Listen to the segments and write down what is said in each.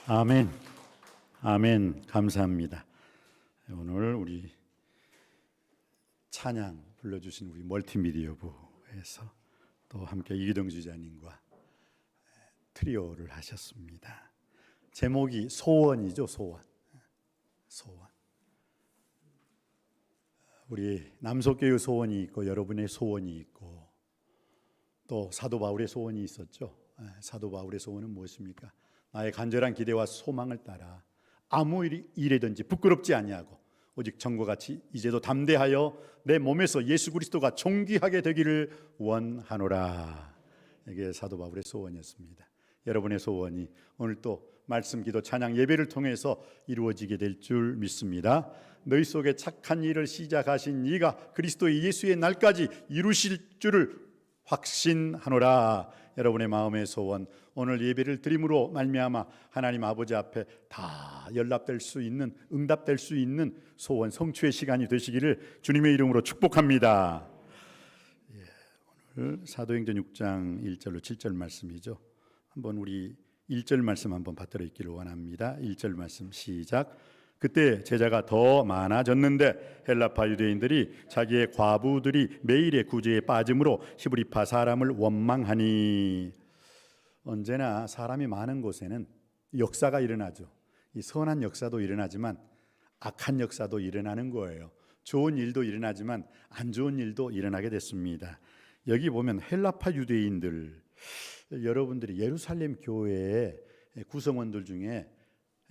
아멘. 아멘. 감사합니다. 오늘 우리 찬양 불러주신 우리 멀티미디어부에서 또 함께 이기동 지자님과 트리오를 하셨습니다. 제목이 소원이죠. 소원. 우리 남석교의 소원이 있고 여러분의 소원이 있고 또 사도 바울의 소원이 있었죠. 사도 바울의 소원은 무엇입니까? 나의 간절한 기대와 소망을 따라 아무 일이든지 부끄럽지 아니하고 오직 전과 같이 이제도 담대하여 내 몸에서 예수 그리스도가 존귀하게 되기를 원하노라. 이게 사도 바울의 소원이었습니다. 여러분의 소원이 오늘 또 말씀, 기도, 찬양, 예배를 통해서 이루어지게 될 줄 믿습니다. 너희 속에 착한 일을 시작하신 이가 그리스도 예수의 날까지 이루실 줄을 확신하노라. 여러분의 마음의 소원, 오늘 예배를 드림으로 말미암아 하나님 아버지 앞에 다 연락될 수 있는, 응답될 수 있는 소원 성취의 시간이 되시기를 주님의 이름으로 축복합니다. 오늘 사도행전 6장 1절로 7절 말씀이죠. 한번 우리 1절 말씀 한번 받들어 있기를 원합니다. 1절 말씀 시작. 그때 제자가 더 많아졌는데 헬라파 유대인들이 자기의 과부들이 매일의 구제에 빠짐으로 히브리파 사람을 원망하니. 언제나 사람이 많은 곳에는 역사가 일어나죠. 이 선한 역사도 일어나지만 악한 역사도 일어나는 거예요. 좋은 일도 일어나지만 안 좋은 일도 일어나게 됐습니다. 여기 보면 헬라파 유대인들, 여러분들이 예루살렘 교회의 구성원들 중에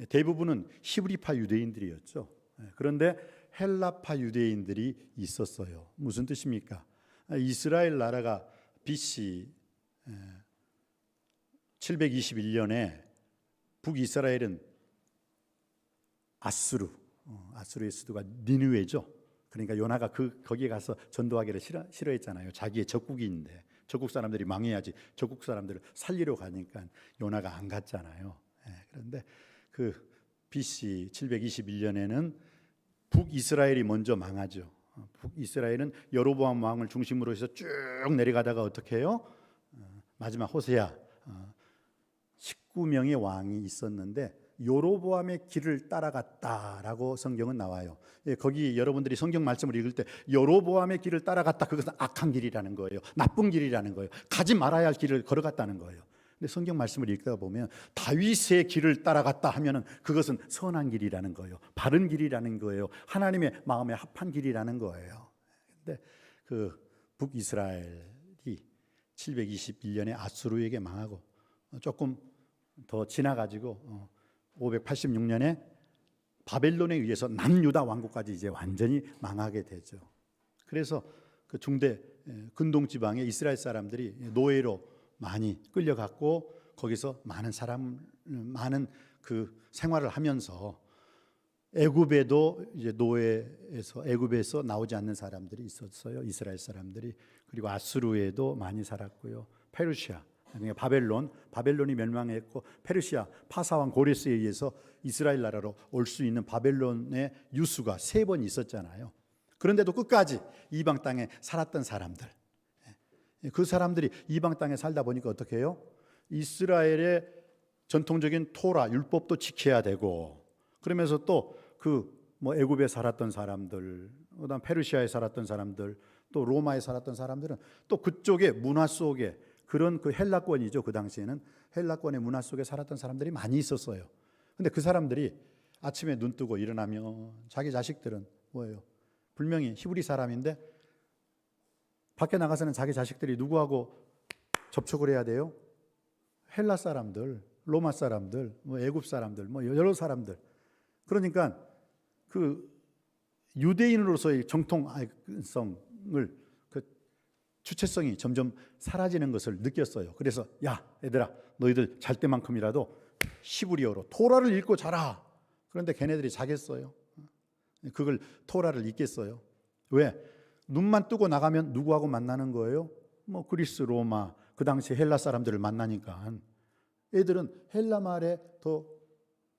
대부분은 히브리파 유대인들이었죠. 그런데 헬라파 유대인들이 있었어요. 무슨 뜻입니까? 이스라엘 나라가 BC 721년에 북이스라엘은 아수르의 수도가 니느웨죠. 그러니까 요나가 거기에 가서 전도하기를 싫어했잖아요. 자기의 적국인데 적국 사람들이 망해야지 적국 사람들을 살리러 가니까 요나가 안 갔잖아요. 그런데 그 BC 721년에는 북이스라엘이 먼저 망하죠. 북이스라엘은 여로보암 왕을 중심으로 해서 쭉 내려가다가 어떻게 해요? 마지막 호세아 19명의 왕이 있었는데 여로보암의 길을 따라갔다라고 성경은 나와요. 거기 여러분들이 성경 말씀을 읽을 때 여로보암의 길을 따라갔다, 그것은 악한 길이라는 거예요. 나쁜 길이라는 거예요. 가지 말아야 할 길을 걸어갔다는 거예요. 근데 성경 말씀을 읽다 보면 다윗의 길을 따라갔다 하면은 그것은 선한 길이라는 거예요. 바른 길이라는 거예요. 하나님의 마음에 합한 길이라는 거예요. 근데 그 북이스라엘이 721년에 아수르에게 망하고 조금 더 지나가지고 586년에 바벨론에 의해서 남유다 왕국까지 이제 완전히 망하게 되죠. 그래서 그 중대 근동 지방에 이스라엘 사람들이 노예로 많이 끌려갔고 거기서 많은 그 생활을 하면서 애굽에도 이제 애굽에서 나오지 않는 사람들이 있었어요. 이스라엘 사람들이. 그리고 아수르에도 많이 살았고요. 페르시아, 그러니까 바벨론이 멸망했고 페르시아 파사왕 고레스에 의해서 이스라엘 나라로 올 수 있는 바벨론의 유수가 3번 있었잖아요. 그런데도 끝까지 이방 땅에 살았던 사람들, 그 사람들이 이방 땅에 살다 보니까 어떻게 해요? 이스라엘의 전통적인 토라 율법도 지켜야 되고, 그러면서 또 애굽에 살았던 사람들, 그다음 페르시아에 살았던 사람들, 또 로마에 살았던 사람들은 또 그쪽의 문화 속에 그런 그 헬라권이죠. 그 당시에는 헬라권의 문화 속에 살았던 사람들이 많이 있었어요. 근데 그 사람들이 아침에 눈 뜨고 일어나면 자기 자식들은 뭐예요? 분명히 히브리 사람인데 밖에 나가서는 자기 자식들이 누구하고 접촉을 해야 돼요? 헬라 사람들, 로마 사람들, 애굽 사람들, 여러 사람들. 그러니까 그 유대인으로서의 정통성을, 그 주체성이 점점 사라지는 것을 느꼈어요. 그래서 야, 얘들아, 너희들 잘 때만큼이라도 히브리어로 토라를 읽고 자라. 그런데 걔네들이 자겠어요? 그걸 토라를 읽겠어요? 왜? 눈만 뜨고 나가면 누구하고 만나는 거예요? 그리스, 로마, 그 당시 헬라 사람들을 만나니까 애들은 헬라 말에 더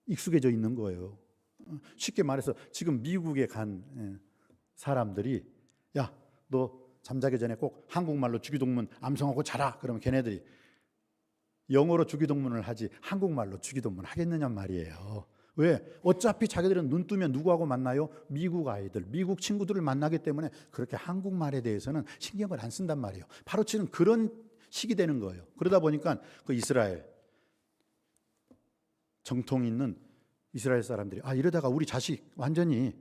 익숙해져 있는 거예요. 쉽게 말해서 지금 미국에 간 사람들이 야, 너 잠자기 전에 꼭 한국말로 주기도문 암송하고 자라. 그러면 걔네들이 영어로 주기도문을 하지 한국말로 주기도문 하겠느냐 말이에요. 왜? 어차피 자기들은 눈 뜨면 누구하고 만나요? 미국 아이들, 미국 친구들을 만나기 때문에 그렇게 한국말에 대해서는 신경을 안 쓴단 말이에요. 바로 지금 그런 시기 되는 거예요. 그러다 보니까 그 이스라엘 정통 있는 이스라엘 사람들이 이러다가 우리 자식 완전히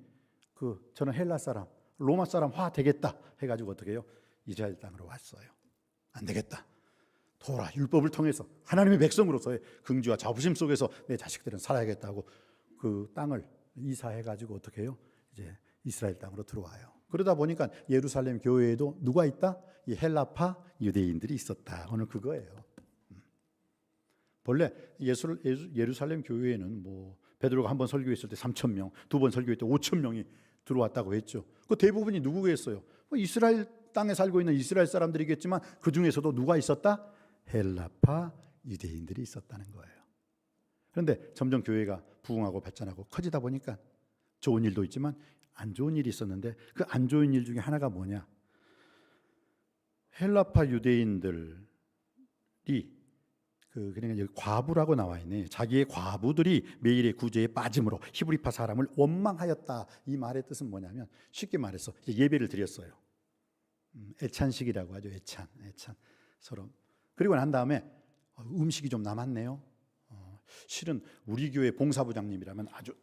저는 헬라 사람, 로마 사람 화 되겠다 해가지고 어떻게 해요? 이스라엘 땅으로 왔어요. 안 되겠다. 토라 율법을 통해서 하나님의 백성으로서의 긍지와 자부심 속에서 내 자식들은 살아야겠다고 그 땅을 이사해가지고 어떻게 해요? 이제 이스라엘 땅으로 들어와요. 그러다 보니까 예루살렘 교회에도 누가 있다? 이 헬라파 유대인들이 있었다. 오늘 그거예요. 본래 예루살렘 교회에는 베드로가 한 번 설교했을 때 3,000명, 두 번 설교할 때 5,000명이 들어왔다고 했죠. 그 대부분이 누구겠어요? 이스라엘 땅에 살고 있는 이스라엘 사람들이겠지만 그 중에서도 누가 있었다? 헬라파 유대인들이 있었다는 거예요. 그런데 점점 교회가 부흥하고 발전하고 커지다 보니까 좋은 일도 있지만 안 좋은 일이 있었는데 그 안 좋은 일 중에 하나가 뭐냐? 헬라파 유대인들이 그러니까 여기 과부라고 나와 있네. 자기의 과부들이 매일의 구제에 빠짐으로 히브리파 사람을 원망하였다. 이 말의 뜻은 뭐냐면 쉽게 말해서 예배를 드렸어요. 애찬식이라고 하죠. 애찬 서로. 그리고 난 다음에 음식이 좀 남았네요. 실은 우리 교회 봉사부장님이라면 아주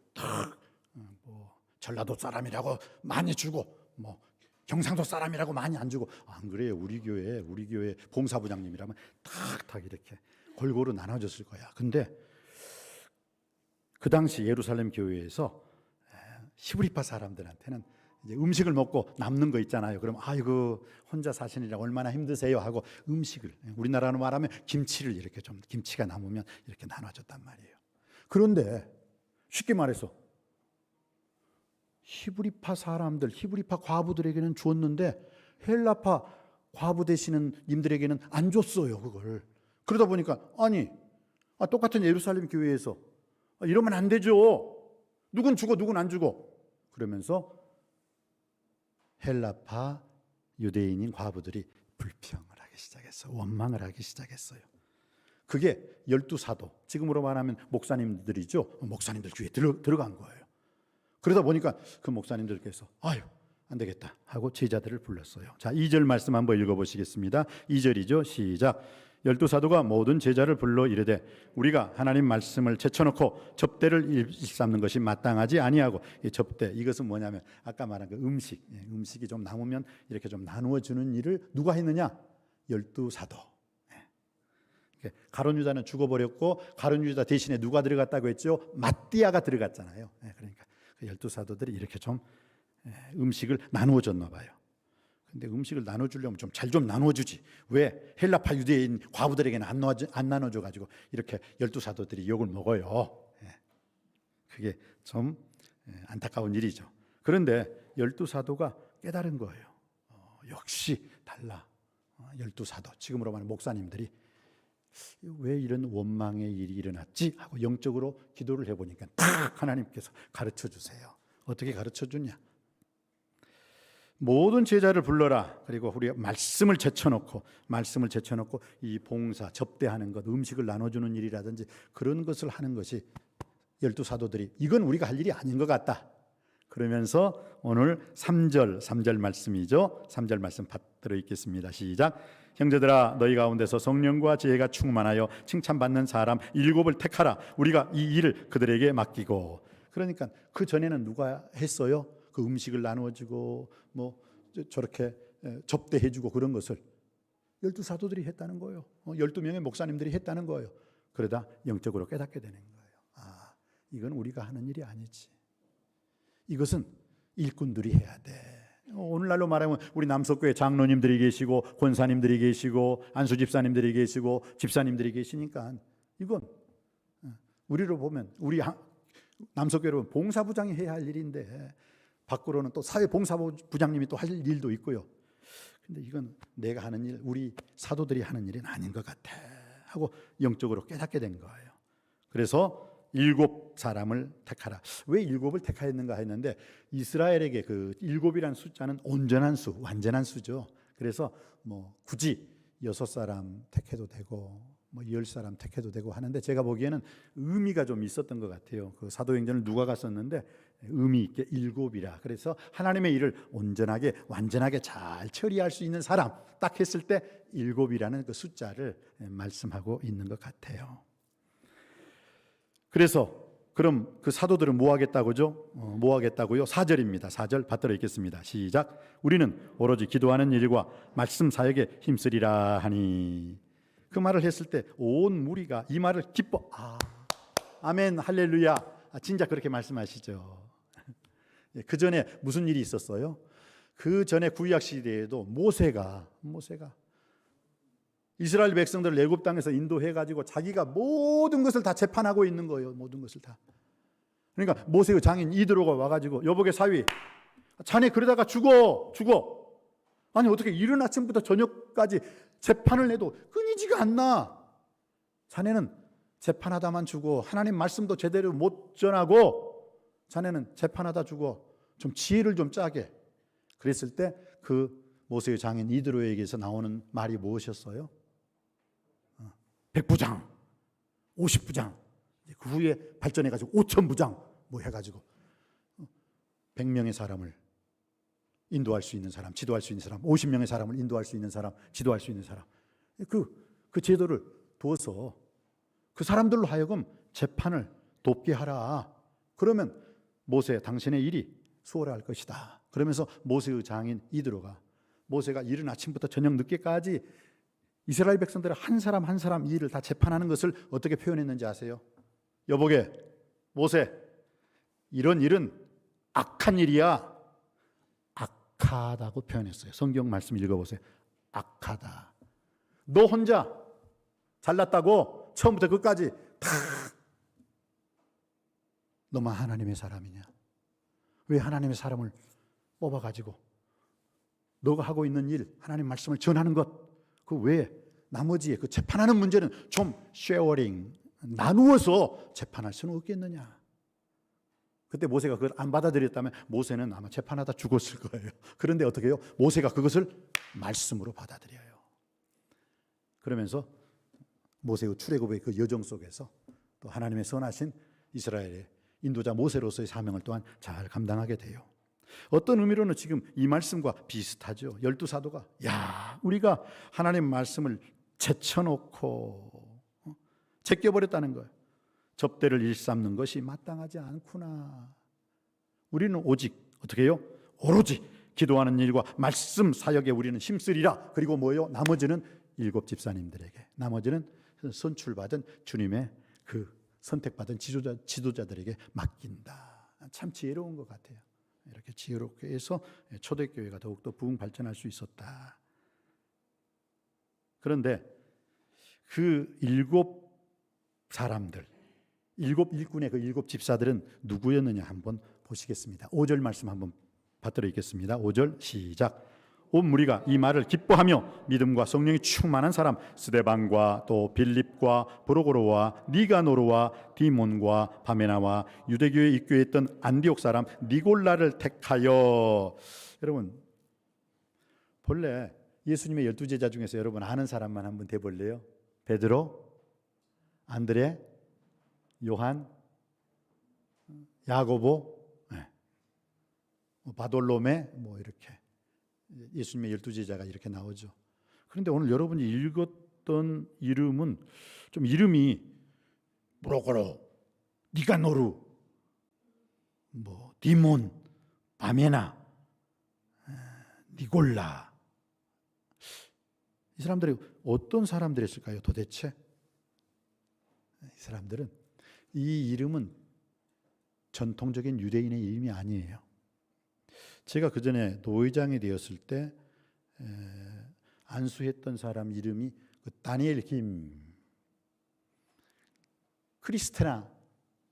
전라도 사람이라고 많이 주고 경상도 사람이라고 많이 안 주고 안 그래요. 우리 교회 봉사부장님이라면 탁탁 이렇게 골고루 나눠줬을 거야. 근데 그 당시 예루살렘 교회에서 히브리파 사람들한테는 이제 음식을 먹고 남는 거 있잖아요. 그럼 아이고 혼자 사시느라 얼마나 힘드세요 하고 음식을 우리나라로 말하면 김치를 이렇게 좀 김치가 남으면 이렇게 나눠줬단 말이에요. 그런데 쉽게 말해서 히브리파 사람들, 히브리파 과부들에게는 줬는데 헬라파 과부 되시는 님들에게는 안 줬어요. 그걸. 그러다 보니까 똑같은 예루살렘 교회에서 이러면 안 되죠. 누군 주고 누군 안 주고 그러면서 헬라파 유대인인 과부들이 불평을 하기 시작했어요. 원망을 하기 시작했어요. 그게 12사도, 지금으로 말하면 목사님들이죠. 목사님들 귀에 들어간 거예요. 그러다 보니까 그 목사님들께서 안 되겠다 하고 제자들을 불렀어요. 자, 2절 말씀 한번 읽어보시겠습니다. 2절이죠. 시작. 12사도가 모든 제자를 불러 이르되 우리가 하나님 말씀을 제쳐놓고 접대를 일삼는 것이 마땅하지 아니하고 이 접대 이것은 뭐냐면 아까 말한 그 음식이 좀 남으면 이렇게 좀 나누어 주는 일을 누가 했느냐? 12사도. 가룟 유다는 죽어버렸고 가룟 유다 대신에 누가 들어갔다고 했죠? 마띠아가 들어갔잖아요. 그러니까 그 12사도들이 이렇게 좀 음식을 나누어 줬나 봐요. 근데 음식을 나눠주려면 잘 좀 나눠주지. 왜 헬라파 유대인 과부들에게는 안 나눠줘가지고 이렇게 12사도들이 욕을 먹어요. 그게 좀 안타까운 일이죠. 그런데 12사도가 깨달은 거예요. 역시 달라. 12사도, 지금으로 말하는 목사님들이 왜 이런 원망의 일이 일어났지? 하고 영적으로 기도를 해보니까 딱 하나님께서 가르쳐 주세요. 어떻게 가르쳐 주냐? 모든 제자를 불러라. 그리고 우리가 말씀을 제쳐놓고 이 봉사, 접대하는 것, 음식을 나눠주는 일이라든지 그런 것을 하는 것이 12사도들이 이건 우리가 할 일이 아닌 것 같다. 그러면서 오늘 3절 말씀이죠. 3절 말씀 받들어 읽겠습니다. 시작. 형제들아 너희 가운데서 성령과 지혜가 충만하여 칭찬받는 사람 7을 택하라. 우리가 이 일을 그들에게 맡기고. 그러니까 그 전에는 누가 했어요? 그 음식을 나누어주고 저렇게 접대해주고 그런 것을 12사도들이 했다는 거예요. 12명의 목사님들이 했다는 거예요. 그러다 영적으로 깨닫게 되는 거예요. 이건 우리가 하는 일이 아니지. 이것은 일꾼들이 해야 돼. 오늘날로 말하면 우리 남석교회 장로님들이 계시고 권사님들이 계시고 안수 집사님들이 계시고 집사님들이 계시니까 이건 우리로 보면 우리 남석교회로 봉사부장이 해야 할 일인데 밖으로는 또 사회봉사부장님이 또 할 일도 있고요. 근데 이건 내가 하는 일, 우리 사도들이 하는 일은 아닌 것 같아 하고 영적으로 깨닫게 된 거예요. 그래서 7사람을 택하라. 왜 7을 택하였는가 했는데 이스라엘에게 그 7이라는 숫자는 온전한 수, 완전한 수죠. 그래서 굳이 6사람 택해도 되고 뭐 10사람 택해도 되고 하는데 제가 보기에는 의미가 좀 있었던 것 같아요. 그 사도행전을 누가가 썼는데 의미 있게 7이라. 그래서 하나님의 일을 온전하게 완전하게 잘 처리할 수 있는 사람 딱 했을 때 7이라는 그 숫자를 말씀하고 있는 것 같아요. 그래서 그럼 그 사도들은 뭐 하겠다고죠? 뭐 하겠다고요? 4절입니다. 4절 받들어 읽겠습니다. 시작. 우리는 오로지 기도하는 일과 말씀 사역에 힘쓰리라 하니. 그 말을 했을 때 온 무리가 이 말을 기뻐. 아멘, 할렐루야. 진짜 그렇게 말씀하시죠. 그 전에 무슨 일이 있었어요? 그 전에 구약 시대에도 모세가 이스라엘 백성들을 애굽 땅에서 인도해 가지고 자기가 모든 것을 다 재판하고 있는 거예요. 모든 것을 다. 그러니까 모세의 장인 이드로가 와 가지고 여복의 사위, 자네 그러다가 죽어. 아니 어떻게 이른 아침부터 저녁까지 재판을 해도 끊이지가 않나? 자네는 재판하다만 죽어. 하나님 말씀도 제대로 못 전하고 자네는 재판하다 죽어. 좀 지혜를 좀 짜게. 그랬을 때 그 모세의 장인 이드로에게서 나오는 말이 무엇이었어요? 100부장, 50부장, 그 후에 발전해가지고 5000부장 뭐 해가지고 100명의 사람을 인도할 수 있는 사람, 지도할 수 있는 사람, 50명의 사람을 인도할 수 있는 사람, 지도할 수 있는 사람, 그 제도를 두어서 그 사람들로 하여금 재판을 돕게 하라. 그러면 모세 당신의 일이 수월할 것이다. 그러면서 모세의 장인 이드로가 모세가 이른 아침부터 저녁 늦게까지 이스라엘 백성들의 한 사람 한 사람 이 일을 다 재판하는 것을 어떻게 표현했는지 아세요? 여보게 모세, 이런 일은 악한 일이야. 악하다고 표현했어요. 성경 말씀 읽어보세요. 악하다. 너 혼자 잘났다고 처음부터 끝까지 다 너만 하나님의 사람이냐? 왜 하나님의 사람을 뽑아가지고 너가 하고 있는 일, 하나님 말씀을 전하는 것, 그 외에 나머지의 그 재판하는 문제는 좀 쉐어링, 나누어서 재판할 수는 없겠느냐? 그때 모세가 그걸 안 받아들였다면 모세는 아마 재판하다 죽었을 거예요. 그런데 어떻게 해요? 모세가 그것을 말씀으로 받아들여요. 그러면서 모세의 출애굽의 그 여정 속에서 또 하나님의 선하신 이스라엘의 인도자 모세로서의 사명을 또한 잘 감당하게 돼요. 어떤 의미로는 지금 이 말씀과 비슷하죠. 12사도가 우리가 하나님 말씀을 제쳐놓고 제껴버렸다는 거예요. 접대를 일삼는 것이 마땅하지 않구나. 우리는 오직 어떻게 해요? 오로지 기도하는 일과 말씀 사역에 우리는 힘쓰리라. 그리고 뭐예요? 나머지는 7 집사님들에게, 나머지는 선출받은 주님의 그 선택받은 지도자들에게 맡긴다. 참 지혜로운 것 같아요. 이렇게 지혜롭게 해서 초대교회가 더욱더 부흥 발전할 수 있었다. 그런데 그 7 사람들, 7 일꾼의 그 7 집사들은 누구였느냐 한번 보시겠습니다. 5절 말씀 한번 받들어 읽겠습니다. 5절 시작. 온 무리가 이 말을 기뻐하며 믿음과 성령이 충만한 사람 스데반과 또 빌립과 브로고로와 니가노르와 디몬과 바메나와 유대교에 입교했던 안디옥 사람 니골라를 택하여. 여러분 본래 예수님의 12제자 중에서 여러분 아는 사람만 한번 대볼래요? 베드로, 안드레, 요한, 야고보, 바돌로메 뭐 이렇게 예수님의 12제자가 이렇게 나오죠. 그런데 오늘 여러분이 읽었던 이름은 좀 이름이 브로고로, 니가노르, 뭐 디몬, 바메나, 니골라. 이 사람들이 어떤 사람들이었을까요? 도대체 이 사람들은, 이 이름은 전통적인 유대인의 이름이 아니에요. 제가 그 전에 노회장이 되었을 때 안수했던 사람 이름이 다니엘 김, 크리스테나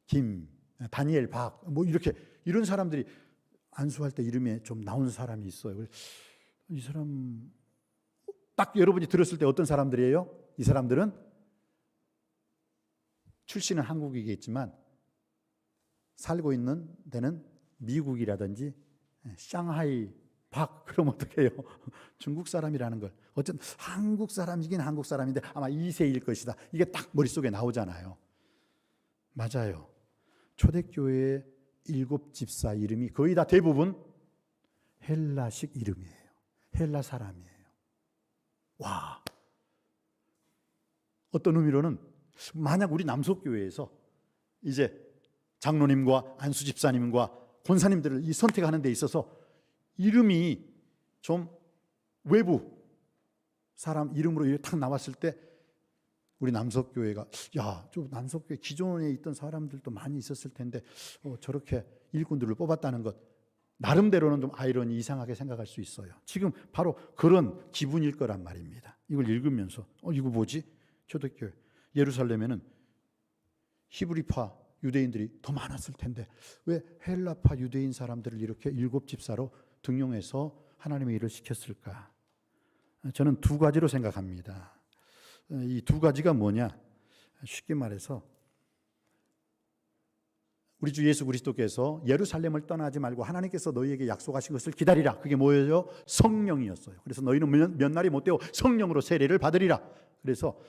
김, 다니엘 박, 뭐 이렇게 이런 사람들이 안수할 때 이름에 좀 나온 사람이 있어요. 이 사람 딱 여러분이 들었을 때 어떤 사람들이에요? 이 사람들은 출신은 한국이겠지만 살고 있는 데는 미국이라든지 샹하이 박, 그럼 어떻게 해요? 중국 사람이라는 걸 어쨌든 한국 사람이긴 한국 사람인데 아마 2세일 것이다. 이게 딱 머릿속에 나오잖아요. 맞아요. 초대교회의 7집사 이름이 거의 다 대부분 헬라식 이름이에요. 헬라 사람이에요. 와. 어떤 의미로는 만약 우리 남석교회에서 이제 장로님과 안수 집사님과 권사님들을 이 선택하는 데 있어서 이름이 좀 외부 사람 이름으로 이렇게 탁 나왔을 때 우리 남석교회가 야, 저 남석교회 기존에 있던 사람들도 많이 있었을 텐데 저렇게 일꾼들을 뽑았다는 것 나름대로는 좀 아이러니 이상하게 생각할 수 있어요. 지금 바로 그런 기분일 거란 말입니다. 이걸 읽으면서 이거 뭐지? 초대교회 예루살렘에는 히브리파 유대인들이 더 많았을 텐데 왜 헬라파 유대인 사람들을 이렇게 7집사로 등용해서 하나님의 일을 시켰을까? 저는 두 가지로 생각합니다. 이 두 가지가 뭐냐? 쉽게 말해서 우리 주 예수 그리스도께서 예루살렘을 떠나지 말고 하나님께서 너희에게 약속하신 것을 기다리라. 그게 뭐예요? 성령이었어요. 그래서 너희는 몇 날이 못 되어 성령으로 세례를 받으리라. 그래서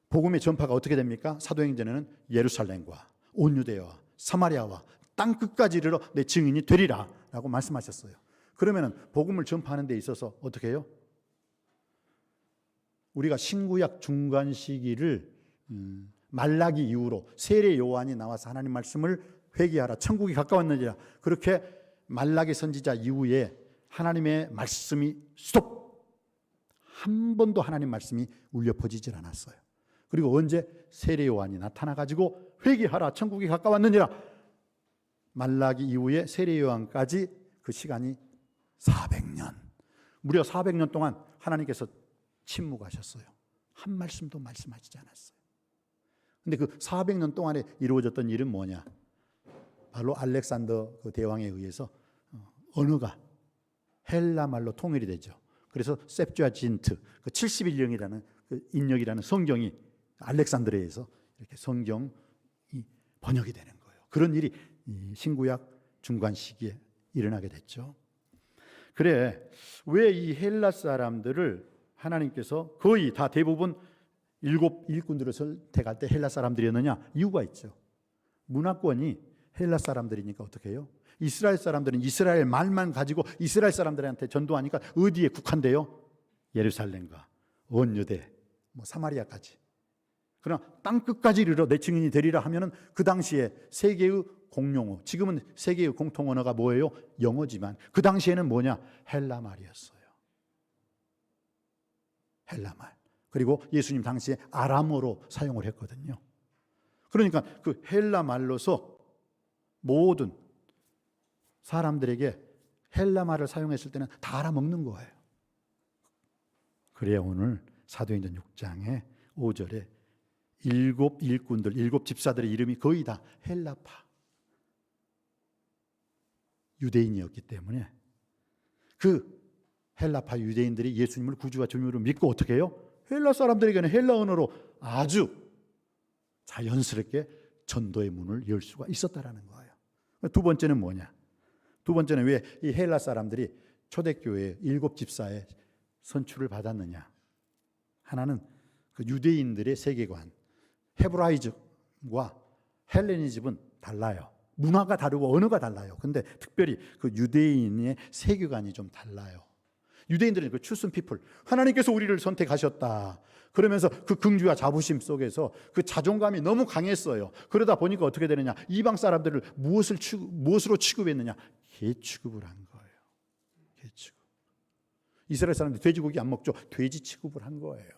복음의 전파가 어떻게 됩니까? 사도행전에는 예루살렘과 온 유대와 사마리아와 땅 끝까지 이르러 내 증인이 되리라 라고 말씀하셨어요. 그러면 복음을 전파하는 데 있어서 어떻게 해요? 우리가 신구약 중간 시기를 말라기 이후로 세례 요한이 나와서 하나님 말씀을 회개하라 천국이 가까웠느니라 그렇게 말라기 선지자 이후에 하나님의 말씀이 스톱 한 번도 하나님 말씀이 울려 퍼지질 않았어요. 그리고 언제 세례 요한이 나타나가지고 회개하라 천국이 가까웠느니라 말라기 이후에 세례 요한까지 그 시간이 400년 무려 400년 동안 하나님께서 침묵하셨어요. 한 말씀도 말씀하시지 않았어요. 근데 그 400년 동안에 이루어졌던 일은 뭐냐? 바로 알렉산더 그 대왕에 의해서 언어가 헬라 말로 통일이 되죠. 그래서 셉쥐아진트 그 70일령이라는 그 인력이라는 성경이 알렉산드리아에서 이렇게 성경이 번역이 되는 거예요. 그런 일이 신구약 중간 시기에 일어나게 됐죠. 그래 왜 이 헬라 사람들을 하나님께서 거의 다 대부분 7 일꾼들을 선택할 때 헬라 사람들이었느냐? 이유가 있죠. 문화권이 헬라 사람들이니까 어떻게 해요? 이스라엘 사람들은 이스라엘 말만 가지고 이스라엘 사람들한테 전도하니까 어디에 국한돼요? 예루살렘과 온 유대, 사마리아까지. 그러나 땅 끝까지 이르러 내 증인이 되리라 하면은 그 당시에 세계의 공용어, 지금은 세계의 공통 언어가 뭐예요? 영어지만 그 당시에는 뭐냐? 헬라 말이었어요. 헬라 말. 그리고 예수님 당시에 아람어로 사용을 했거든요. 그러니까 그 헬라 말로서 모든 사람들에게 헬라 말을 사용했을 때는 다 알아먹는 거예요. 그래야 오늘 사도행전 6장에 5절에 7 일꾼들, 7 집사들의 이름이 거의 다 헬라파 유대인이었기 때문에 그 헬라파 유대인들이 예수님을 구주와 주님으로 믿고 어떻게 해요? 헬라 사람들에게는 헬라 언어로 아주 자연스럽게 전도의 문을 열 수가 있었다라는 거예요. 두 번째는 뭐냐? 두 번째는 왜 이 헬라 사람들이 초대교회 7 집사의 선출을 받았느냐? 하나는 그 유대인들의 세계관, 헤브라이즘과 헬레니즘은 달라요. 문화가 다르고 언어가 달라요. 근데 특별히 그 유대인의 세계관이 좀 달라요. 유대인들은 그 chosen people, 하나님께서 우리를 선택하셨다. 그러면서 그 긍지와 자부심 속에서 그 자존감이 너무 강했어요. 그러다 보니까 어떻게 되느냐? 이방 사람들을 무엇으로 취급했느냐? 개 취급을 한 거예요. 개 취급. 이스라엘 사람들이 돼지고기 안 먹죠? 돼지 취급을 한 거예요.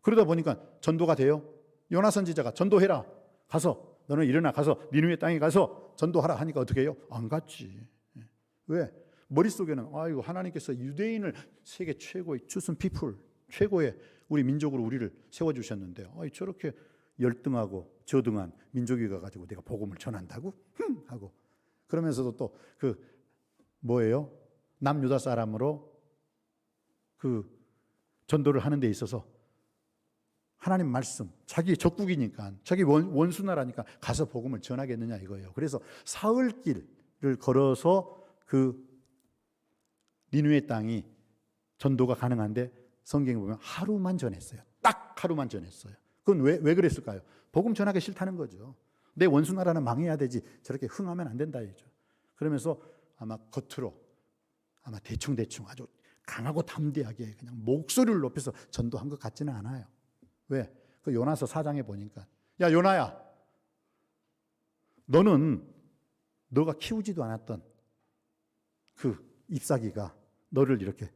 그러다 보니까 전도가 돼요. 요나 선지자가 전도해라. 가서 너는 일어나 가서 니느웨 땅에 가서 전도하라 하니까 어떻게 해요? 안 갔지. 왜? 머릿속에는 이거 하나님께서 유대인을 세계 최고의 chosen people, 최고의 우리 민족으로 우리를 세워주셨는데 저렇게 열등하고 저등한 민족이 가가지고 내가 복음을 전한다고? 하고 그러면서도 또 그 뭐예요? 남유다 사람으로 그 전도를 하는 데 있어서 하나님 말씀, 자기 적국이니까 자기 원수 나라니까 가서 복음을 전하겠느냐 이거예요. 그래서 사흘길을 걸어서 그 니느웨 땅이 전도가 가능한데 성경에 보면 하루만 전했어요. 딱 하루만 전했어요. 그건 왜 그랬을까요? 복음 전하기 싫다는 거죠. 내 원수 나라는 망해야 되지 저렇게 흥하면 안 된다 이죠. 그러면서 아마 겉으로 아마 대충 아주 강하고 담대하게 그냥 목소리를 높여서 전도한 것 같지는 않아요. 왜? 그 요나서 4장에 보니까 야 요나야, 너는 너가 키우지도 않았던 그 잎사귀가 너를 이렇게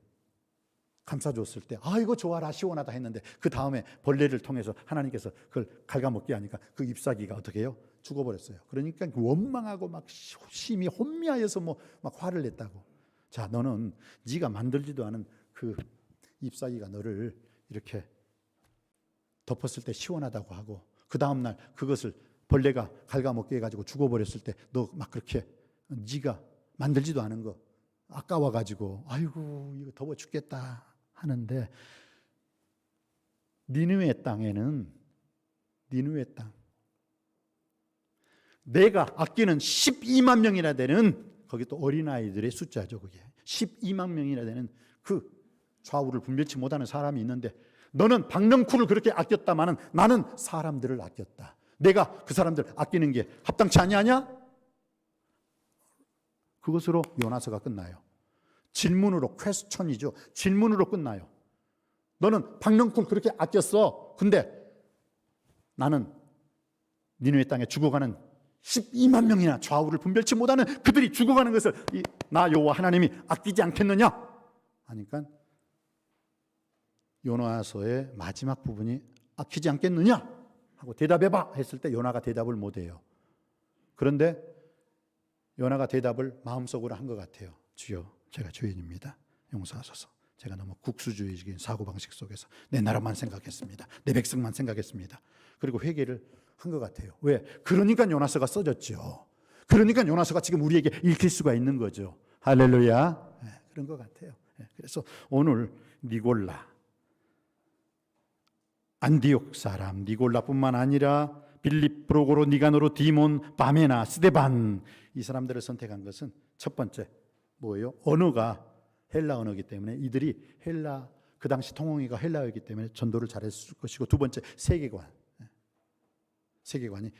감싸줬을 때 아이고 좋아라 시원하다 했는데 그 다음에 벌레를 통해서 하나님께서 그걸 갉아먹게 하니까 그 잎사귀가 어떻게 해요? 죽어버렸어요. 그러니까 원망하고 막 심히 혼미하여서 뭐 막 화를 냈다고. 자, 너는 네가 만들지도 않은 그 잎사귀가 너를 이렇게 덮었을 때 시원하다고 하고 그 다음날 그것을 벌레가 갉아먹게 해가지고 죽어버렸을 때 너 막 그렇게 네가 만들지도 않은 거 아까워가지고 아이고 이거 더워 죽겠다 하는데 니느웨 땅에는 니느웨 땅 내가 아끼는 12만 명이나 되는 거기 또 어린아이들의 숫자죠. 그게 12만 명이나 되는 그 좌우를 분별치 못하는 사람이 있는데 너는 박넝쿨을 그렇게 아꼈다마는 나는 사람들을 아꼈다. 내가 그 사람들 아끼는 게 합당치 아니하냐? 그것으로 요나서가 끝나요. 질문으로, 퀘스천이죠. 질문으로 끝나요. 너는 박넝쿨 그렇게 아꼈어. 근데 나는 니느웨 땅에 죽어가는 12만 명이나 좌우를 분별치 못하는 그들이 죽어가는 것을 나 여호와 하나님이 아끼지 않겠느냐? 하니까 요나서의 마지막 부분이 아끼지 않겠느냐? 하고 대답해봐 했을 때 요나가 대답을 못해요. 그런데 요나가 대답을 마음속으로 한 것 같아요. 주여, 제가 죄인입니다. 용서하소서. 제가 너무 국수주의적인 사고방식 속에서 내 나라만 생각했습니다. 내 백성만 생각했습니다. 그리고 회개를 한 것 같아요. 왜? 그러니까 요나서가 써졌죠. 그러니까 요나서가 지금 우리에게 읽힐 수가 있는 거죠. 할렐루야. 네, 그런 것 같아요. 네, 그래서 오늘 니골라, 안디옥 사람 니골라뿐만 아니라 빌립, 프로고로, 니가노로, 디몬, 바메나, 스데반 이 사람들을 선택한 것은 첫 번째 뭐예요? 언어가 헬라 언어이기 때문에 이들이 헬라 그 당시 통용어가 헬라어이기 때문에 전도를 잘했을 것이고 두 번째 세계관이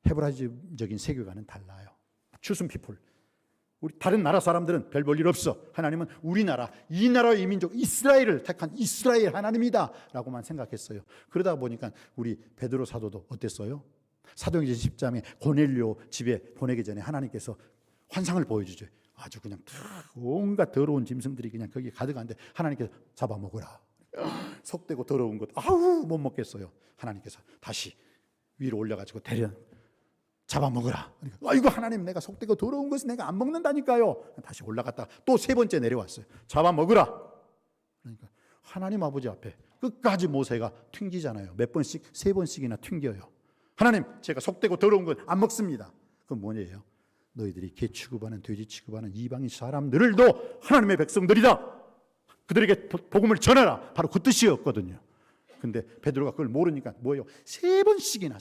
헤브라이적인 세계관은 달라요. 추순 피플 우리 다른 나라 사람들은 별 볼 일 없어. 하나님은 우리나라 이 나라의 이민족 이스라엘을 택한 이스라엘 하나님이다 라고만 생각했어요. 그러다 보니까 우리 베드로 사도도 어땠어요? 사도행전 10장에 고넬료 집에 보내기 전에 하나님께서 환상을 보여주죠. 아주 그냥 온갖 더러운 짐승들이 그냥 거기에 가득한데 하나님께서 잡아먹으라. 속되고 더러운 것 아우 못 먹겠어요. 하나님께서 다시 위로 올려가지고 잡아먹으라. 그러니까, 아이고 하나님 내가 속되고 더러운 것은 내가 안 먹는다니까요. 다시 올라갔다가 또 세 번째 내려왔어요. 잡아먹으라. 그러니까 하나님 아버지 앞에 끝까지 모세가 튕기잖아요. 몇 번씩 세 번씩이나 튕겨요. 하나님 제가 속되고 더러운 건 안 먹습니다. 그건 뭐예요? 너희들이 개 취급하는 돼지 취급하는 이방인 사람들도 하나님의 백성들이다. 그들에게 복음을 전하라. 바로 그 뜻이었거든요. 근데 베드로가 그걸 모르니까 뭐예요? 세 번씩이나.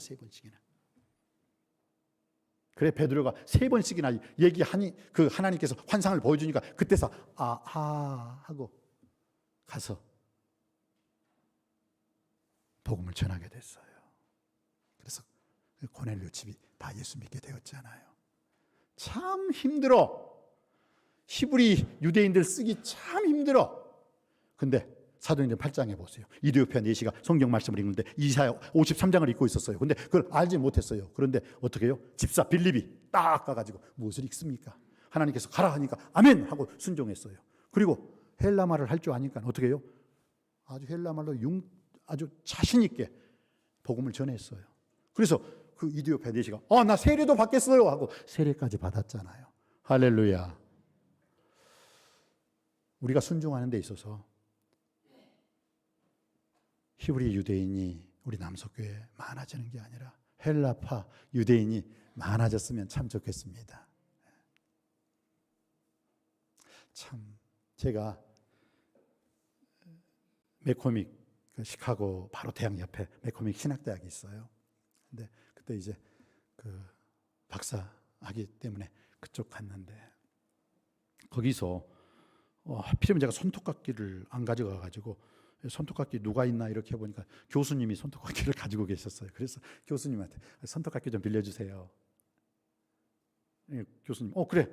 그래 베드로가 세 번씩이나 얘기하니 그 하나님께서 환상을 보여주니까 그때서 아하 하고 가서 복음을 전하게 됐어요. 그래서 고넬료 집이 다 예수 믿게 되었잖아요. 참 힘들어. 히브리 유대인들 쓰기 참 힘들어. 근데 사도행전 8장에 보세요. 이디오피아 내시가 성경 말씀을 읽는데 이사야 53장을 읽고 있었어요. 근데 그걸 알지 못했어요. 그런데 어떻게 해요? 집사 빌립이 딱 가가지고 무엇을 읽습니까? 하나님께서 가라 하니까 아멘 하고 순종했어요. 그리고 헬라말을 할 줄 아니까 어떻게 해요? 아주 헬라말로 아주 자신 있게 복음을 전했어요. 그래서 그 이디오피아 내시가 나 세례도 받겠어요 하고 세례까지 받았잖아요. 할렐루야. 우리가 순종하는 데 있어서 히브리 유대인이 우리 남석교회에 많아지는 게 아니라 헬라파 유대인이 많아졌으면 참 좋겠습니다. 참 제가 맥코믹 시카고 바로 대학 옆에 맥코믹 신학대학이 있어요. 근데 그때 이제 그 박사하기 때문에 그쪽 갔는데 거기서 하필이면 제가 손톱깎이를 안 가져가 가지고 손톱깎이 누가 있나 이렇게 해보니까 교수님이 손톱깎이를 가지고 계셨어요. 그래서 교수님한테 손톱깎이 좀 빌려주세요. 교수님 그래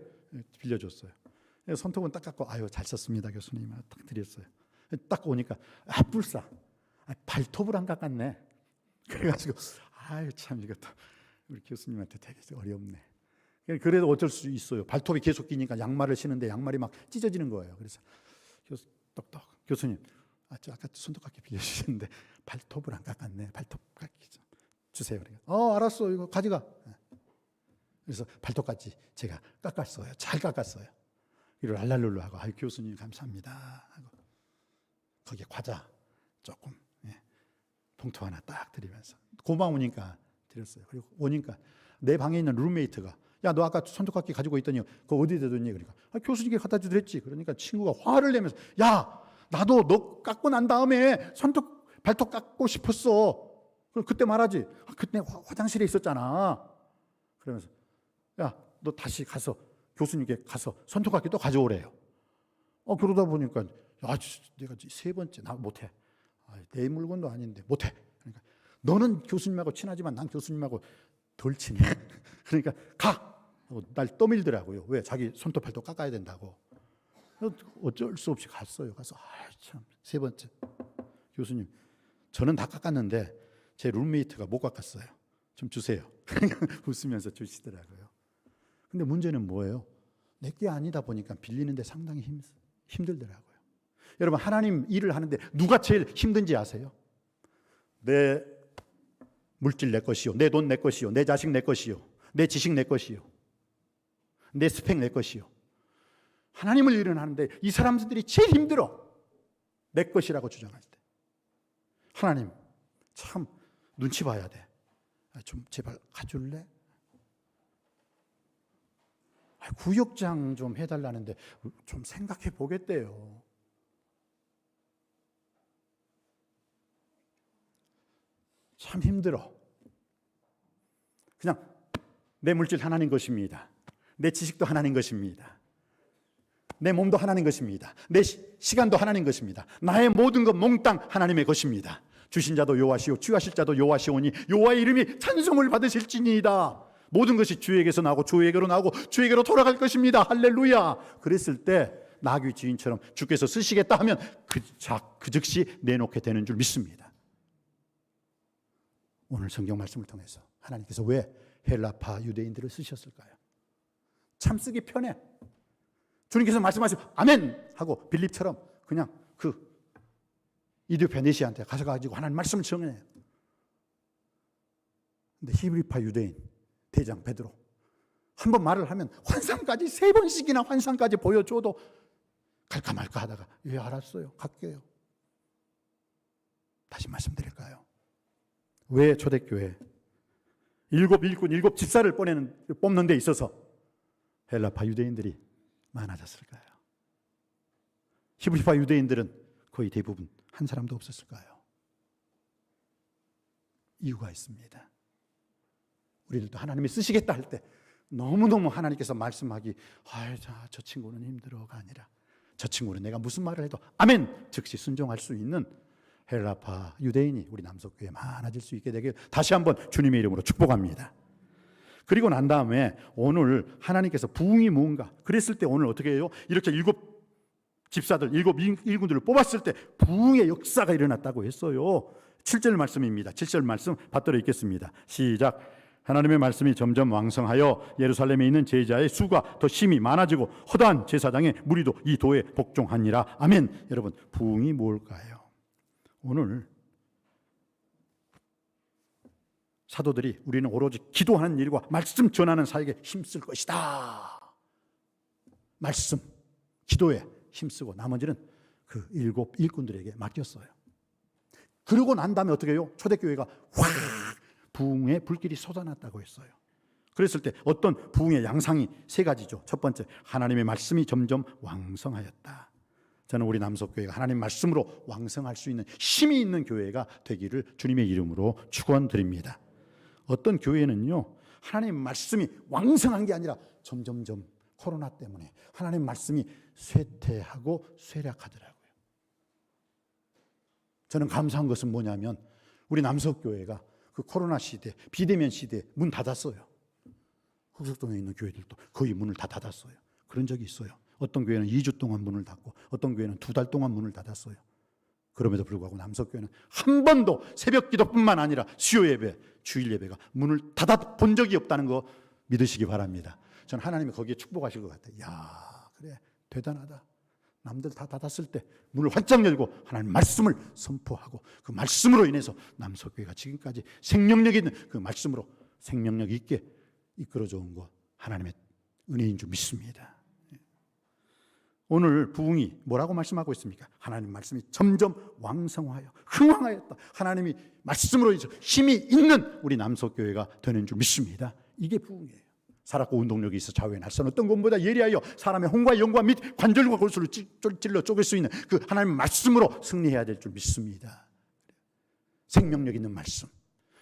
빌려줬어요. 손톱은 딱 깎고 아유 잘 썼습니다 교수님 딱 드렸어요. 딱 오니까 불사 발톱을 안 깎았네. 그래가지고 아유 참 이것도 우리 교수님한테 되게 어렵네. 그래도 어쩔 수 있어요. 발톱이 계속 끼니까 양말을 신는데 양말이 막 찢어지는 거예요. 그래서 교수님 아까 손톱깎이 빌려주셨는데 발톱을 안 깎았네. 발톱 깎기 좀 주세요. 알았어 이거 가져가. 그래서 발톱까지 제가 깎았어요. 잘 깎았어요. 이걸 알랄룰루 하고 교수님 감사합니다 하고 거기에 과자 조금 봉투 하나 딱 드리면서 고마우니까 드렸어요. 그리고 오니까 내 방에 있는 룸메이트가 야 너 아까 손톱깎이 가지고 있더니 그거 어디다 뒀니? 그러니까 교수님께 갖다 주랬지. 그러니까 친구가 화를 내면서 야 나도 너 깎고 난 다음에 발톱 깎고 싶었어. 그럼 그때 말하지. 그때 화장실에 있었잖아. 그러면서 야 너 다시 가서 교수님께 가서 손톱깎이 또 가져오래요. 그러다 보니까 야 내가 세 번째 나 못해. 내 물건도 아닌데 못해. 그러니까 너는 교수님하고 친하지만 난 교수님하고 덜 친해. 그러니까 가. 날 떠밀더라고요. 왜? 자기 손톱 발톱 깎아야 된다고. 어쩔 수 없이 갔어요. 가서 참 세 번째 교수님 저는 다 깎았는데 제 룸메이트가 못 깎았어요. 좀 주세요. 웃으면서 주시더라고요. 근데 문제는 뭐예요? 내게 아니다 보니까 빌리는데 상당히 힘들더라고요. 여러분 하나님 일을 하는데 누가 제일 힘든지 아세요? 내 물질 내 것이요, 내 돈 내 것이요, 내 자식 내 것이요, 내 지식 내 것이요, 내 스펙 내 것이요. 하나님을 일을 하는데 이 사람들이 제일 힘들어. 내 것이라고 주장할 때. 하나님 참 눈치 봐야 돼. 좀 제발 가줄래? 구역장 좀 해달라는데 좀 생각해 보겠대요. 참 힘들어. 그냥 내 물질 하나님 것입니다. 내 지식도 하나님 것입니다. 내 몸도 하나님 것입니다. 내 시간도 하나님 것입니다. 나의 모든 것 몽땅 하나님의 것입니다. 주신 자도 여호와시오 취하실 자도 여호와시오니 여호와의 이름이 찬송을 받으실지니이다. 모든 것이 주에게서 나오고 주에게로 나오고 주에게로 돌아갈 것입니다. 할렐루야. 그랬을 때 나귀 주인처럼 주께서 쓰시겠다 하면 그 즉시 내놓게 되는 줄 믿습니다. 오늘 성경 말씀을 통해서 하나님께서 왜 헬라파 유대인들을 쓰셨을까요? 참 쓰기 편해. 주님께서 말씀하시고 아멘 하고 빌립처럼 그냥 그 이디오페네시아한테 가셔가지고 하나님 말씀을 전해요. 근데 히브리파 유대인 대장 베드로 한 번 말을 하면 환상까지 3번씩이나 환상까지 보여줘도 갈까 말까 하다가 예 알았어요 갈게요. 다시 말씀드릴까요? 왜 초대교회 7 일꾼 7 집사를 뽑는 데 있어서 헬라파 유대인들이 많아졌을까요? 히브리파 유대인들은 거의 대부분 한 사람도 없었을까요? 이유가 있습니다. 우리들도 하나님이 쓰시겠다 할 때 너무너무 하나님께서 말씀하기 저 친구는 힘들어가 아니라 저 친구는 내가 무슨 말을 해도 아멘 즉시 순종할 수 있는 헬라파 유대인이 우리 남석교회에 많아질 수 있게 되길 다시 한번 주님의 이름으로 축복합니다. 그리고 난 다음에 오늘 하나님께서 부흥이 뭔가 그랬을 때 오늘 어떻게 해요? 이렇게 7 집사들 7 일꾼들을 뽑았을 때 부흥의 역사가 일어났다고 했어요. 7절 말씀입니다. 7절 말씀 받들어 읽겠습니다. 시작. 하나님의 말씀이 점점 왕성하여 예루살렘에 있는 제자의 수가 더 심히 많아지고 허다한 제사장의 무리도 이 도에 복종하니라. 아멘. 여러분 부흥이 뭘까요? 오늘 사도들이 우리는 오로지 기도하는 일과 말씀 전하는 사역에 힘쓸 것이다. 말씀, 기도에 힘쓰고 나머지는 그 7 일꾼들에게 맡겼어요. 그러고 난 다음에 어떻게 해요? 초대교회가 확 부흥의 불길이 솟아났다고 했어요. 그랬을 때 어떤 부흥의 양상이 3가지죠. 첫 번째, 하나님의 말씀이 점점 왕성하였다. 저는 우리 남석교회가 하나님 말씀으로 왕성할 수 있는 힘이 있는 교회가 되기를 주님의 이름으로 축원드립니다. 어떤 교회는요, 하나님 말씀이 왕성한 게 아니라 점점점 코로나 때문에 하나님 말씀이 쇠퇴하고 쇠락하더라고요. 저는 감사한 것은 뭐냐면 우리 남석교회가 그 코로나 시대, 비대면 시대에 문 닫았어요. 흑석동에 있는 교회들도 거의 문을 다 닫았어요. 그런 적이 있어요. 어떤 교회는 2주 동안 문을 닫고 어떤 교회는 2달 동안 문을 닫았어요. 그럼에도 불구하고 남석교회는 한 번도 새벽 기도뿐만 아니라 수요 예배, 주일 예배가 문을 닫아 본 적이 없다는 거 믿으시기 바랍니다. 저는 하나님이 거기에 축복하실 것 같아요. 야, 그래, 대단하다. 남들 다 닫았을 때 문을 활짝 열고 하나님 말씀을 선포하고 그 말씀으로 인해서 남석교회가 지금까지 생명력 있는 그 말씀으로 생명력 있게 이끌어져 온 것 하나님의 은혜인 줄 믿습니다. 오늘 부흥이 뭐라고 말씀하고 있습니까? 하나님 말씀이 점점 왕성하여 흥왕하였다. 하나님이 말씀으로 인해서 힘이 있는 우리 남석교회가 되는 줄 믿습니다. 이게 부흥이에요. 살았고 운동력이 있어 좌우의 날선 어떤 것보다 예리하여 사람의 혼과 영과 및 관절과 골수를 찔러 쪼갤 수 있는 그 하나님의 말씀으로 승리해야 될 줄 믿습니다. 생명력 있는 말씀.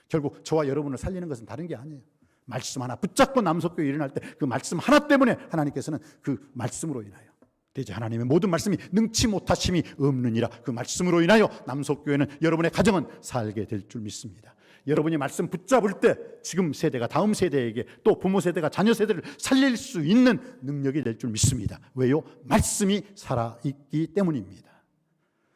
결국 저와 여러분을 살리는 것은 다른 게 아니에요. 말씀 하나 붙잡고 남석교회 일어날 때 그 말씀 하나 때문에 하나님께서는 그 말씀으로 인하여 대제 하나님의 모든 말씀이 능치 못하심이 없느니라. 그 말씀으로 인하여 남석교회는 여러분의 가정은 살게 될 줄 믿습니다. 여러분이 말씀 붙잡을 때 지금 세대가 다음 세대에게 또 부모 세대가 자녀 세대를 살릴 수 있는 능력이 될 줄 믿습니다. 왜요? 말씀이 살아있기 때문입니다.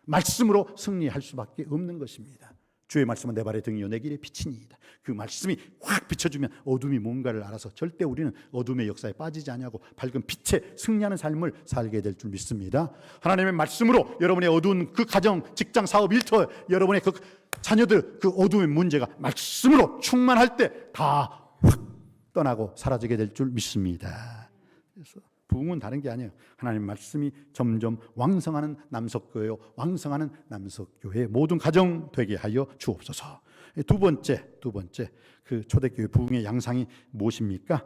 말씀으로 승리할 수밖에 없는 것입니다. 주의 말씀은 내 발의 등이요 내 길의 빛이니이다. 그 말씀이 확 비춰주면 어둠이 뭔가를 알아서 절대 우리는 어둠의 역사에 빠지지 않냐고 밝은 빛에 승리하는 삶을 살게 될 줄 믿습니다. 하나님의 말씀으로 여러분의 어두운 그 가정, 직장, 사업, 일터, 여러분의 그 자녀들 그 어둠의 문제가 말씀으로 충만할 때 다 확 떠나고 사라지게 될 줄 믿습니다. 그래서 부흥은 다른 게 아니에요. 하나님 말씀이 점점 왕성하는 남석교회요, 왕성하는 남석교회 모든 가정 되게 하여 주옵소서. 두 번째 그 초대교회 부흥의 양상이 무엇입니까?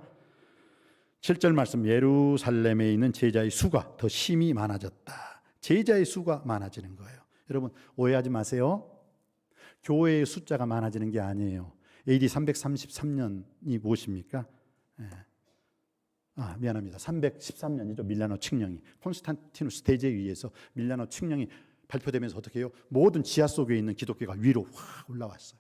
7절 말씀, 예루살렘에 있는 제자의 수가 더 심히 많아졌다. 제자의 수가 많아지는 거예요. 여러분 오해하지 마세요. 교회의 숫자가 많아지는 게 아니에요. AD 333년이 무엇입니까? 미안합니다. 313년이죠. 밀라노 칙령이 콘스탄티누스 대제에 의해서 밀라노 칙령이 발표되면서 어떻게 해요? 모든 지하 속에 있는 기독교가 위로 확 올라왔어요.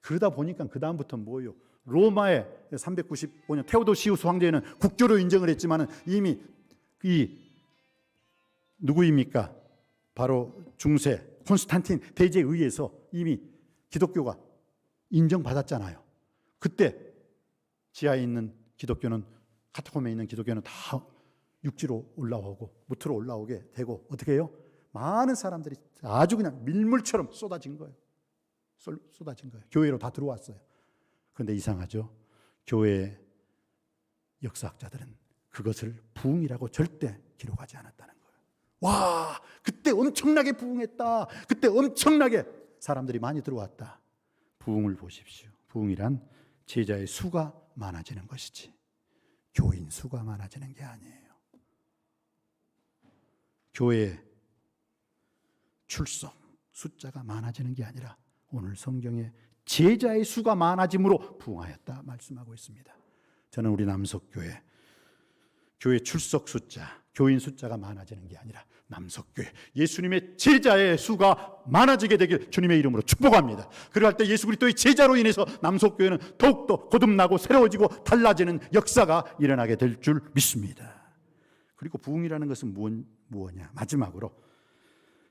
그러다 보니까 그 다음부터 뭐예요? 로마의 395년 테오도시우스 황제는 국교로 인정을 했지만 이미 이 누구입니까? 바로 중세 콘스탄틴 대제에 의해서 이미 기독교가 인정받았잖아요. 그때 지하에 있는 기독교는 카타콤에 있는 기독교는 다 육지로 올라오고 무트로 올라오게 되고 어떻게 해요? 많은 사람들이 아주 그냥 밀물처럼 쏟아진 거예요. 쏟아진 거예요. 교회로 다 들어왔어요. 그런데 이상하죠? 교회 역사학자들은 그것을 부흥이라고 절대 기록하지 않았다는 거예요. 와, 그때 엄청나게 부흥했다. 그때 엄청나게 사람들이 많이 들어왔다. 부흥을 보십시오. 부흥이란 제자의 수가 많아지는 것이지 교인 수가 많아지는 게 아니에요. 교회 출석 숫자가 많아지는 게 아니라 오늘 성경에 제자의 수가 많아짐으로 부흥하였다 말씀하고 있습니다. 저는 우리 남석교회 교회 출석 숫자, 교인 숫자가 많아지는 게 아니라 남석교회 예수님의 제자의 수가 많아지게 되길 주님의 이름으로 축복합니다. 그럴 때 예수 그리스도의 제자로 인해서 남석교회는 더욱더 거듭나고 새로워지고 달라지는 역사가 일어나게 될 줄 믿습니다. 그리고 부흥이라는 것은 무엇이냐? 마지막으로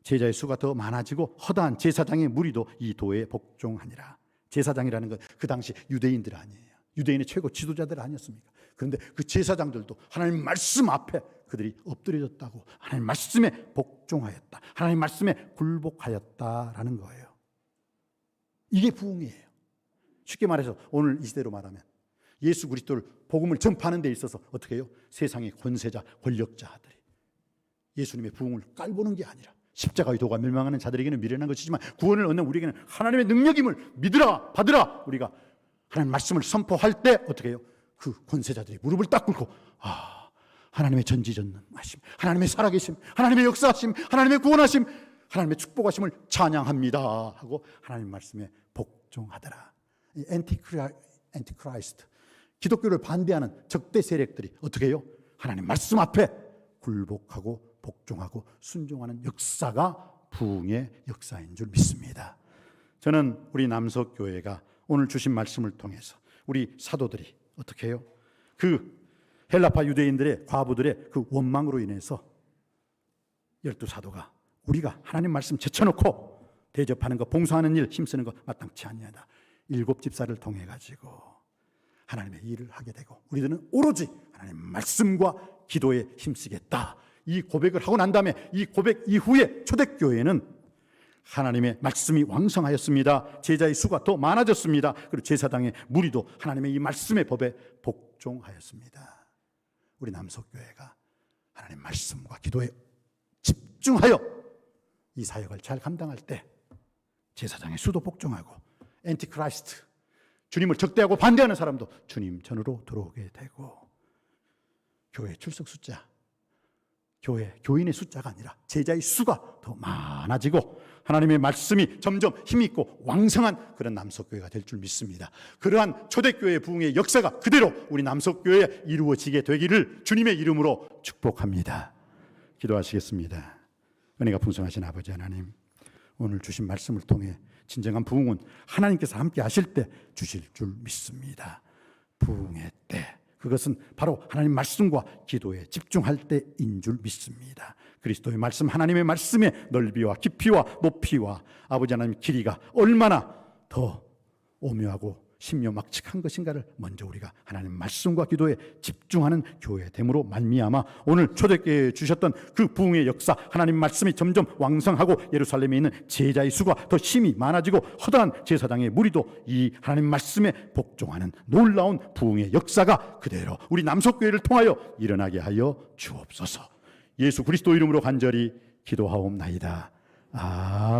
제자의 수가 더 많아지고 허다한 제사장의 무리도 이 도에 복종하니라. 제사장이라는 건 그 당시 유대인들 아니에요. 유대인의 최고 지도자들 아니었습니까? 그런데 그 제사장들도 하나님 말씀 앞에 그들이 엎드려졌다고 하나님 말씀에 복종하였다. 하나님 말씀에 굴복하였다라는 거예요. 이게 부흥이에요. 쉽게 말해서 오늘 이 시대로 말하면 예수 그리스도를 복음을 전파하는 데 있어서 어떻게 해요? 세상의 권세자, 권력자들이 예수님의 부흥을 깔보는 게 아니라 십자가의 도가 멸망하는 자들에게는 미련한 것이지만 구원을 얻는 우리에게는 하나님의 능력임을 믿으라, 받으라. 우리가 하나님 말씀을 선포할 때 어떻게 해요? 그 권세자들이 무릎을 딱 꿇고 하나님의 전지전능하심, 하나님의 살아계심, 하나님의 역사하심, 하나님의 구원하심, 하나님의 축복하심을 찬양합니다 하고 하나님 말씀에 복종하더라. 이 엔티크라이스트, 기독교를 반대하는 적대 세력들이 어떻게 해요? 하나님 말씀 앞에 굴복하고 복종하고 순종하는 역사가 부흥의 역사인 줄 믿습니다. 저는 우리 남석교회가 오늘 주신 말씀을 통해서 우리 사도들이 어떻게 해요? 그 헬라파 유대인들의 과부들의 그 원망으로 인해서 12사도가 우리가 하나님 말씀 제쳐놓고 대접하는 것, 봉사하는 일 힘쓰는 것 마땅치 않냐다. 7집사를 통해 가지고 하나님의 일을 하게 되고 우리들은 오로지 하나님 말씀과 기도에 힘쓰겠다. 이 고백을 하고 난 다음에 이 고백 이후에 초대교회는 하나님의 말씀이 왕성하였습니다. 제자의 수가 더 많아졌습니다. 그리고 제사장의 무리도 하나님의 이 말씀의 법에 복종하였습니다. 우리 남석교회가 하나님 말씀과 기도에 집중하여 이 사역을 잘 감당할 때 제사장의 수도 복종하고 엔티크라이스트, 주님을 적대하고 반대하는 사람도 주님 전으로 들어오게 되고 교회 출석 숫자, 교인의 숫자가 아니라 제자의 수가 더 많아지고 하나님의 말씀이 점점 힘있고 왕성한 그런 남석교회가 될 줄 믿습니다. 그러한 초대교회 부흥의 역사가 그대로 우리 남석교회에 이루어지게 되기를 주님의 이름으로 축복합니다. 기도하시겠습니다. 은혜가 풍성하신 아버지 하나님, 오늘 주신 말씀을 통해 진정한 부흥은 하나님께서 함께 하실 때 주실 줄 믿습니다. 부흥의 때, 그것은 바로 하나님 말씀과 기도에 집중할 때인 줄 믿습니다. 그리스도의 말씀, 하나님의 말씀의 넓이와 깊이와 높이와 아버지 하나님 길이가 얼마나 더 오묘하고 신묘막측한 것인가를 먼저 우리가 하나님 말씀과 기도에 집중하는 교회됨으로 말미암아 오늘 초대교회에 주셨던 그 부흥의 역사, 하나님 말씀이 점점 왕성하고 예루살렘에 있는 제자의 수가 더 힘이 많아지고 허다한 제사장의 무리도 이 하나님 말씀에 복종하는 놀라운 부흥의 역사가 그대로 우리 남석교회를 통하여 일어나게 하여 주옵소서. 예수 그리스도 이름으로 간절히 기도하옵나이다. 아멘.